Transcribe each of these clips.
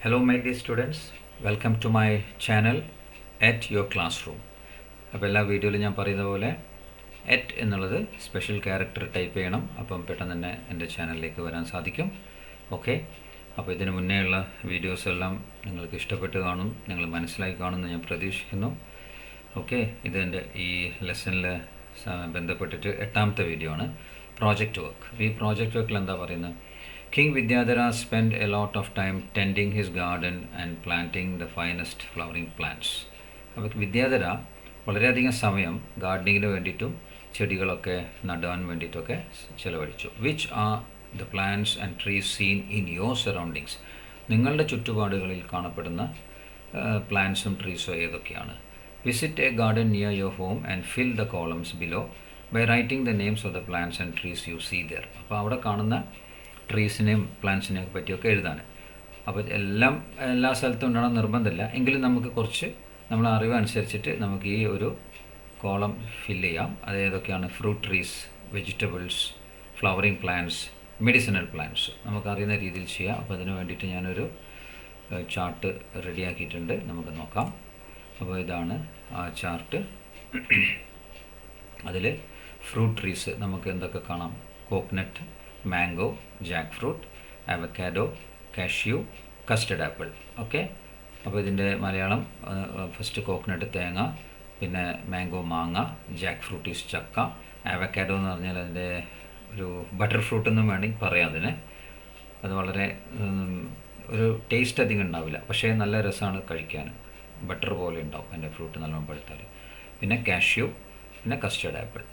Hello my dear students, welcome to my channel at your classroom. അപ്പോൾ എല്ലാ വീഡിയോയിലും ഞാൻ പറയുന്ന പോലെ എറ്റ് എന്നുള്ളത് സ്പെഷ്യൽ ക്യാരക്ടർ ടൈപ്പ് ചെയ്യണം. അപ്പം പെട്ടെന്ന് തന്നെ എൻ്റെ ചാനലിലേക്ക് വരാൻ സാധിക്കും. ഓക്കെ, അപ്പോൾ ഇതിന് മുന്നേ ഉള്ള വീഡിയോസ് എല്ലാം നിങ്ങൾക്ക് ഇഷ്ടപ്പെട്ട് കാണും, നിങ്ങൾ മനസ്സിലാക്കി കാണുമെന്ന് ഞാൻ പ്രതീക്ഷിക്കുന്നു. ഓക്കെ, ഇതെൻ്റെ ഈ ലെസണിൽ ബന്ധപ്പെട്ടിട്ട് 8ാമത്തെ വീഡിയോ ആണ്, പ്രോജക്റ്റ് വർക്ക്. ഈ പ്രോജക്റ്റ് വർക്കിൽ എന്താ പറയുന്നത്? King Vidyadhara spent a lot of time tending his garden and planting the finest flowering plants. അപ്പോൾ വിദ്യാധര വളരെയധികം സമയം ഗാർഡനിങ്ങിന് വേണ്ടിയിട്ടും ചെടികളൊക്കെ നടാൻ വേണ്ടിയിട്ടൊക്കെ ചിലവഴിച്ചു. Which are the plants and trees seen in your surroundings? നിങ്ങളുടെ ചുറ്റുപാടുകളിൽ കാണപ്പെടുന്ന പ്ലാന്റ്സും ട്രീസും ഏതൊക്കെയാണ്? Visit a garden near your home and fill the columns below by writing the names of the plants and trees you see there. അപ്പോൾ അവിടെ കാണുന്ന ട്രീസിനെയും പ്ലാന്റ്സിനെയും പറ്റിയൊക്കെ എഴുതാൻ. അപ്പോൾ എല്ലാ സ്ഥലത്തും ഉണ്ടാകണം നിർബന്ധമില്ല, എങ്കിലും നമുക്ക് കുറച്ച് നമ്മളെ അറിവ് അനുസരിച്ചിട്ട് നമുക്ക് ഈ ഒരു കോളം ഫില്ല് ചെയ്യാം. അത് ഏതൊക്കെയാണ്? Fruit trees, vegetables, flowering plants, medicinal plants, നമുക്കറിയുന്ന രീതിയിൽ ചെയ്യാം. അപ്പോൾ അതിന് വേണ്ടിയിട്ട് ഞാനൊരു ചാർട്ട് റെഡിയാക്കിയിട്ടുണ്ട്, നമുക്ക് നോക്കാം. അപ്പോൾ ഇതാണ് ആ ചാർട്ട്. അതിൽ ഫ്രൂട്ട് ട്രീസ് നമുക്ക് എന്തൊക്കെ കാണാം? Coconut, mango, Jack fruit, avocado, cashew, custard apple. Okay, അപ്പോൾ ഇതിൻ്റെ മലയാളം ഫസ്റ്റ് കോക്കനട്ട് തേങ്ങ, പിന്നെ മാംഗോ മാങ്ങ, ജാക്ക് ഫ്രൂട്ട് ഈസ് ചക്ക, അവക്കാഡോ എന്ന് പറഞ്ഞാൽ അതിൻ്റെ ഒരു ബട്ടർ ഫ്രൂട്ട് എന്നും വേണമെങ്കിൽ പറയാം അതിന്. അത് വളരെ ഒരു ടേസ്റ്റ് അധികം ഉണ്ടാവില്ല, പക്ഷേ നല്ല രസമാണ് കഴിക്കാൻ, ബട്ടർ പോലെ ഉണ്ടാവും അതിൻ്റെ ഫ്രൂട്ട് നല്ലോണം പഴുത്താൽ. പിന്നെ കാഷ്യൂ, പിന്നെ കസ്റ്റർഡ് ആപ്പിൾ.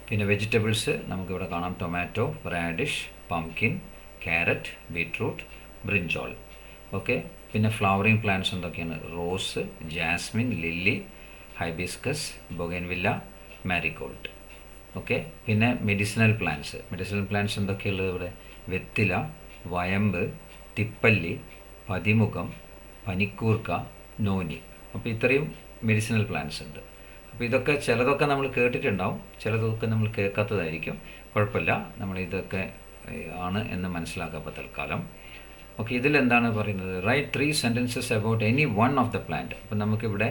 പിന്നെ വെജിറ്റബിൾസ് നമുക്കിവിടെ കാണാം: tomato, radish, pumpkin, carrot, beetroot, brinjal. Okay, പിന്നെ ഫ്ലവറിങ് പ്ലാന്റ്സ് എന്തൊക്കെയാണ്? Rose, jasmine, lily, hibiscus, bougainvillea, marigold. Okay, പിന്നെ മെഡിസിനൽ പ്ലാന്റ്സ് എന്തൊക്കെയുള്ളത് ഇവിടെ? വെത്തില, വയമ്പ്, തിപ്പല്ലി, പതിമുഖം, പനിക്കൂർക്ക, നോനി. അപ്പോൾ ഇത്രയും മെഡിസിനൽ പ്ലാന്റ്സ് ഉണ്ട്. അപ്പോൾ ഇതൊക്കെ ചിലതൊക്കെ നമ്മൾ കേട്ടിട്ടുണ്ടാവും, ചിലതൊക്കെ നമ്മൾ കേൾക്കാത്തതായിരിക്കും. കുഴപ്പമില്ല, നമ്മൾ ഇതൊക്കെ ആണ് എന്ന് മനസ്സിലാക്കുക തൽക്കാലം. ഓക്കെ, ഇതിലെന്താണ് പറയുന്നത്? Write 3 sentences about any one of the plant. അപ്പം നമുക്കിവിടെ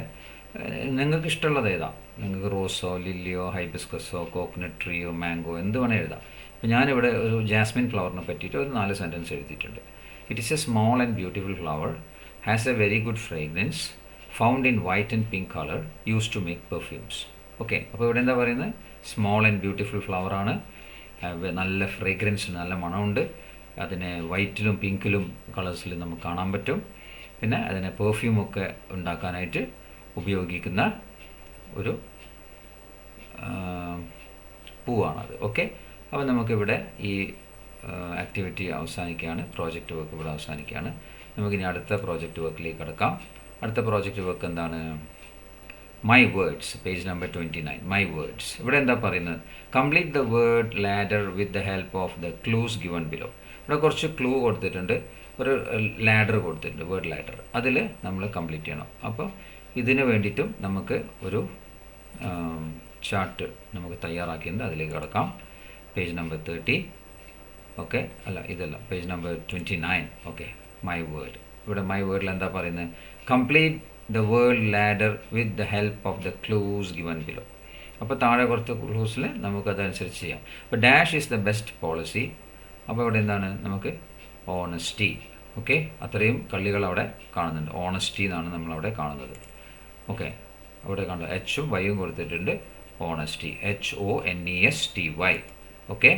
നിങ്ങൾക്ക് ഇഷ്ടമുള്ളത് ഏതാ? നിങ്ങൾക്ക് റോസോ, ലില്ലിയോ, ഹൈബിസ്കസോ, കോക്കനട്ട് ട്രീയോ, മാംഗോ, എന്ത് വേണേൽ എഴുതാം. അപ്പോൾ ഞാനിവിടെ ഒരു ജാസ്മിൻ ഫ്ലവറിനെ പറ്റിയിട്ട് ഒരു 4 സെൻറ്റൻസ് എഴുതിയിട്ടുണ്ട്. It is a small and beautiful flower, has a very good fragrance, found in white and pink colour, use to make perfumes. Okay, അപ്പോൾ ഇവിടെ എന്താ പറയുന്നത്? സ്മോൾ ആൻഡ് ബ്യൂട്ടിഫുൾ ഫ്ലവറാണ്, നല്ല ഫ്രേഗ്രൻസ്, നല്ല മണമുണ്ട്, അതിനെ വൈറ്റിലും പിങ്കിലും കളേഴ്സിലും നമുക്ക് കാണാൻ പറ്റും. പിന്നെ അതിനെ പെർഫ്യൂമൊക്കെ ഉണ്ടാക്കാനായിട്ട് ഉപയോഗിക്കുന്ന ഒരു പൂവാണത്. ഓക്കെ, അപ്പോൾ നമുക്കിവിടെ ഈ ആക്ടിവിറ്റി അവസാനിക്കുകയാണ്, പ്രോജക്റ്റ് വർക്ക് ഇവിടെ അവസാനിക്കുകയാണ്. നമുക്കിനി അടുത്ത പ്രോജക്റ്റ് വർക്കിലേക്ക് കിടക്കാം. അടുത്ത പ്രോജക്റ്റ് വർക്ക് എന്താണ്? My words, page number 29. My words. ഇവിടെ എന്താ പറയുന്നത്? Complete the word ladder with the help of the clues given below. ഇവിടെ കുറച്ച് ക്ലൂ കൊടുത്തിട്ടുണ്ട്, ഒരു ലാഡർ കൊടുത്തിട്ടുണ്ട്, വേർഡ് ലാഡർ. അതിൽ നമ്മൾ കംപ്ലീറ്റ് ചെയ്യണം. അപ്പോൾ ഇതിന് വേണ്ടിയിട്ടും നമുക്ക് ഒരു ചാർട്ട് നമുക്ക് തയ്യാറാക്കിയിട്ടുണ്ട്, അതിലേക്ക് കിടക്കാം. Page number 30. ഓക്കെ, അല്ല ഇതല്ല, page number 29. Okay, my word. ഇവിടെ മൈ വേർഡിൽ എന്താ പറയുന്നത്? Complete the word ladder with the help of the clues given below. അപ്പോൾ താഴെ കൊടുത്ത ക്ലൂസിൽ നമുക്കതനുസരിച്ച് ചെയ്യാം. അപ്പോൾ dash is the best policy. അപ്പോൾ ഇവിടെ എന്താണ്? നമുക്ക് ഓണസ്റ്റി. ഓക്കെ, അത്രയും കള്ളികൾ അവിടെ കാണുന്നുണ്ട്. ഓണസ്റ്റി എന്നാണ് നമ്മളവിടെ കാണുന്നത്. ഓക്കെ, അവിടെ കാണുന്നത് എച്ചും വൈയും കൊടുത്തിട്ടുണ്ട്. Honesty, HONESTY. ഓക്കെ,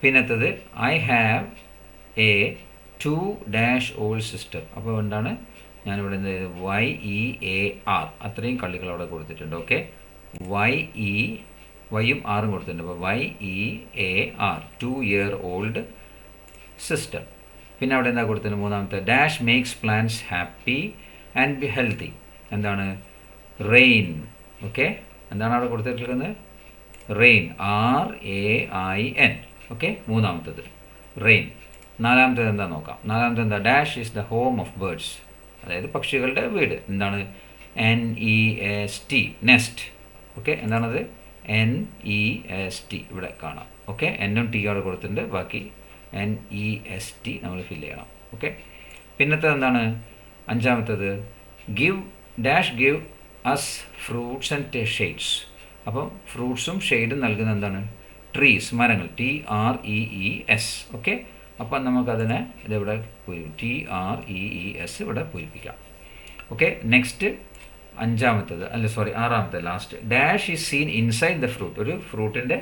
പിന്നത്തത് I have a 2 old sister. അപ്പോൾ എന്താണ്? ഞാനിവിടെ എന്ത് ചെയ്തു? YEAR. അത്രയും കള്ളികൾ അവിടെ കൊടുത്തിട്ടുണ്ട്. ഓക്കെ, വൈയും ആറും കൊടുത്തിട്ടുണ്ട്. അപ്പോൾ YEAR, 2-year-old സിസ്റ്റർ. പിന്നെ അവിടെ എന്താ കൊടുത്തിട്ടുണ്ട്? മൂന്നാമത്തെ dash makes plants happy and be healthy. എന്താണ്? റെയിൻ. ഓക്കെ, എന്താണ് അവിടെ കൊടുത്തിട്ടുള്ളത്? Rain, RAIN. ഓക്കെ, മൂന്നാമത്തത് റെയിൻ. നാലാമത്തേത് എന്താ നോക്കാം. നാലാമത്തെ എന്താ? Dash is the home of birds, അതായത് പക്ഷികളുടെ വീട്. എന്താണ്? NEST, nest. ഓക്കെ, എന്താണത്? NEST ഇവിടെ കാണാം. ഓക്കെ, എന്നും ടി അവിടെ കൊടുത്തിട്ടുണ്ട്, ബാക്കി NEST നമ്മൾ ഫില്ല് ചെയ്യണം. ഓക്കെ, പിന്നത്തെ എന്താണ്? അഞ്ചാമത്തത് give give us fruits and shades. അപ്പം ഫ്രൂട്ട്സും ഷെയ്ഡും നൽകുന്ന എന്താണ്? ട്രീസ്, മരങ്ങൾ. TREES. ഓക്കെ, അപ്പം നമുക്കതിനെ ഇതിവിടെ TREES ഇവിടെ പൂരിപ്പിക്കാം. ഓക്കെ, നെക്സ്റ്റ് ആറാമത്തെ last. Dash is seen inside the fruit. ഒരു ഫ്രൂട്ടിൻ്റെ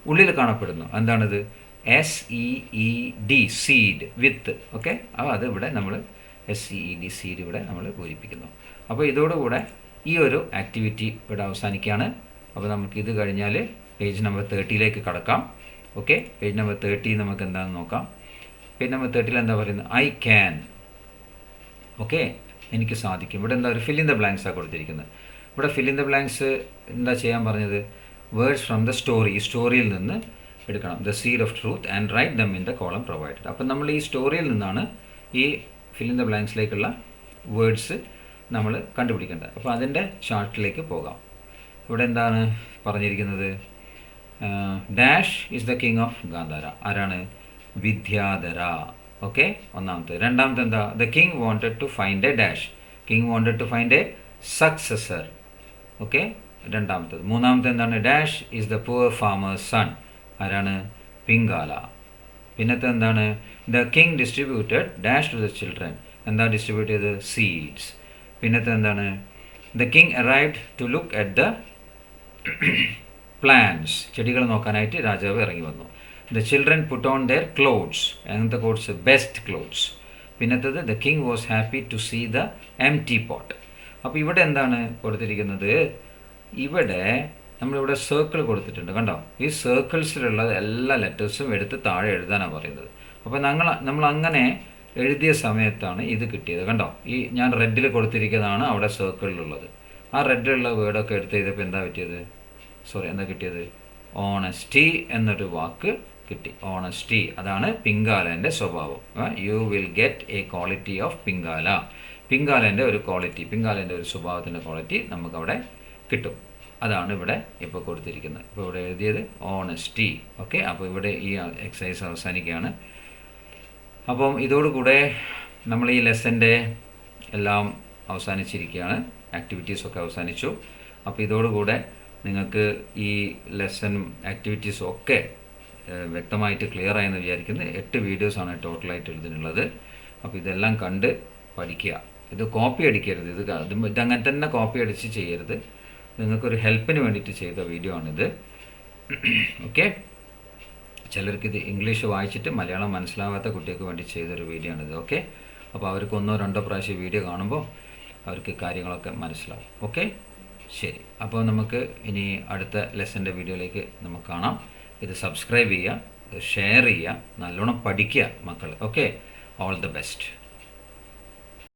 ഉള്ളിൽ കാണപ്പെടുന്നു. എന്താണിത്? SEED, സീഡ്, വിത്ത്. ഓക്കെ, അപ്പോൾ അത് ഇവിടെ നമ്മൾ SEED, സീഡ് ഇവിടെ നമ്മൾ പൂരിപ്പിക്കുന്നു. അപ്പോൾ ഇതോടുകൂടെ ഈ ഒരു ആക്ടിവിറ്റി ഇവിടെ അവസാനിക്കുകയാണ്. അപ്പോൾ നമുക്ക് ഇത് കഴിഞ്ഞാൽ പേജ് നമ്പർ 30 കടക്കാം. ഓക്കെ, പേജ് നമ്പർ 30 നമുക്ക് എന്താണെന്ന് നോക്കാം. പേജ് നമ്പർ 30 എന്താ പറയുന്നത്? I can. ഓക്കെ, എനിക്ക് സാധിക്കും. ഇവിടെ എന്താ ഒരു ഫിൽ ഇൻ ദ ബ്ലാങ്ക്സാണ് കൊടുത്തിരിക്കുന്നത്. ഇവിടെ ഫിൽ ഇൻ ദ ബ്ലാങ്ക്സ് എന്താ ചെയ്യാൻ പറഞ്ഞത്? Words from the story. ഈ സ്റ്റോറിയിൽ നിന്ന് എടുക്കണം. The seed of truth and write them in the column provided. അപ്പം നമ്മൾ ഈ സ്റ്റോറിയിൽ നിന്നാണ് ഈ ഫിൽ ഇൻ ദ ബ്ലാങ്ക്സിലേക്കുള്ള വേർഡ്സ് നമ്മൾ കണ്ടുപിടിക്കേണ്ടത്. അപ്പോൾ അതിൻ്റെ ചാർട്ടിലേക്ക് പോകാം. ഇവിടെ എന്താണ് പറഞ്ഞിരിക്കുന്നത്? Dash is the king of Gandhara. ആരാണ്? വിദ്യാധര. ഓക്കെ, ഒന്നാമത്തെ. രണ്ടാമത്തെ എന്താ? The king wanted to find a dash. King wanted to find a successor. Okay, രണ്ടാമത്തത്. മൂന്നാമത്തെ എന്താണ്? Dash is the poor farmer's son. ആരാണ്? പിങ്കാല. പിന്നത്തെ എന്താണ്? The king distributed dash to the children. എന്താ ഡിസ്ട്രിബ്യൂട്ട് ചെയ്തത്? സീഡ്സ്. പിന്നത്തെ എന്താണ്? The king arrived to look at the plants. ചെടികൾ നോക്കാനായിട്ട് രാജാവ് ഇറങ്ങി വന്നു. The children put on their clothes. അങ്ങനത്തെ ക്ലോത്ത്സ്? Best clothes. പിന്നത്തത് the king was happy to see the empty pot. അപ്പോൾ ഇവിടെ എന്താണ് കൊടുത്തിരിക്കുന്നത്? ഇവിടെ നമ്മളിവിടെ സർക്കിൾ കൊടുത്തിട്ടുണ്ട്, കണ്ടോ? ഈ സർക്കിൾസിലുള്ള എല്ലാ ലെറ്റേഴ്സും എടുത്ത് താഴെ എഴുതാനാണ് പറയുന്നത്. അപ്പോൾ നമ്മൾ അങ്ങനെ എഴുതിയ സമയത്താണ് ഇത് കിട്ടിയത്, കണ്ടോ? ഈ ഞാൻ റെഡിൽ കൊടുത്തിരിക്കുന്നതാണ് അവിടെ സർക്കിളിലുള്ളത്. ആ റെഡിലുള്ള വേർഡൊക്കെ എടുത്ത് ചെയ്തപ്പോൾ എന്താ കിട്ടിയത്? ഓണസ്റ്റി എന്നൊരു വാക്ക് കിട്ടി. ഓണസ്റ്റി, അതാണ് പിങ്കാലൻ്റെ സ്വഭാവം. You will get a quality of Pingala. പിങ്കാലൻ്റെ ഒരു ക്വാളിറ്റി, പിങ്കാലൻ്റെ ഒരു സ്വഭാവത്തിൻ്റെ ക്വാളിറ്റി നമുക്കവിടെ കിട്ടും. അതാണ് ഇവിടെ ഇപ്പോൾ കൊടുത്തിരിക്കുന്നത്. ഇപ്പോൾ ഇവിടെ എഴുതിയത് ഓണസ്റ്റി. ഓക്കെ, അപ്പോൾ ഇവിടെ ഈ എക്സസൈസ് അവസാനിക്കുകയാണ്. അപ്പം ഇതോടുകൂടെ നമ്മൾ ഈ ലെസൻ്റെ എല്ലാം അവസാനിച്ചിരിക്കുകയാണ്. ആക്ടിവിറ്റീസൊക്കെ അവസാനിച്ചു. അപ്പോൾ ഇതോടുകൂടെ നിങ്ങൾക്ക് ഈ ലെസൺ ആക്ടിവിറ്റീസും ഒക്കെ വ്യക്തമായിട്ട് ക്ലിയർ ആയെന്ന് വിചാരിക്കുന്നു. 8 വീഡിയോസാണ് ടോട്ടലായിട്ട് എഴുതിനുള്ളത്. അപ്പോൾ ഇതെല്ലാം കണ്ട് പഠിക്കുക. ഇത് കോപ്പി അടിക്കരുത്. ഇതങ്ങനെ തന്നെ കോപ്പി അടിച്ച് ചെയ്യരുത്. നിങ്ങൾക്കൊരു ഹെൽപ്പിന് വേണ്ടിയിട്ട് ചെയ്ത വീഡിയോ ആണിത്. ഓക്കെ, ചിലർക്ക് ഇത് ഇംഗ്ലീഷ് വായിച്ചിട്ട് മലയാളം മനസ്സിലാവാത്ത കുട്ടികൾക്ക് വേണ്ടി ചെയ്തൊരു വീഡിയോ ആണിത്. ഓക്കെ, അപ്പോൾ അവർക്ക് 1-2 പ്രാവശ്യം വീഡിയോ കാണുമ്പോൾ അവർക്ക് കാര്യങ്ങളൊക്കെ മനസ്സിലാവും. ഓക്കെ, ശരി. അപ്പോൾ നമുക്ക് ഇനി അടുത്ത ലെസൻ്റെ വീഡിയോയിലേക്ക് നമുക്ക് കാണാം. ഇത് സബ്സ്ക്രൈബ് ചെയ്യുക, ഷെയർ ചെയ്യുക, നല്ലോണം പഠിക്കുക മക്കൾ. Okay, all the best.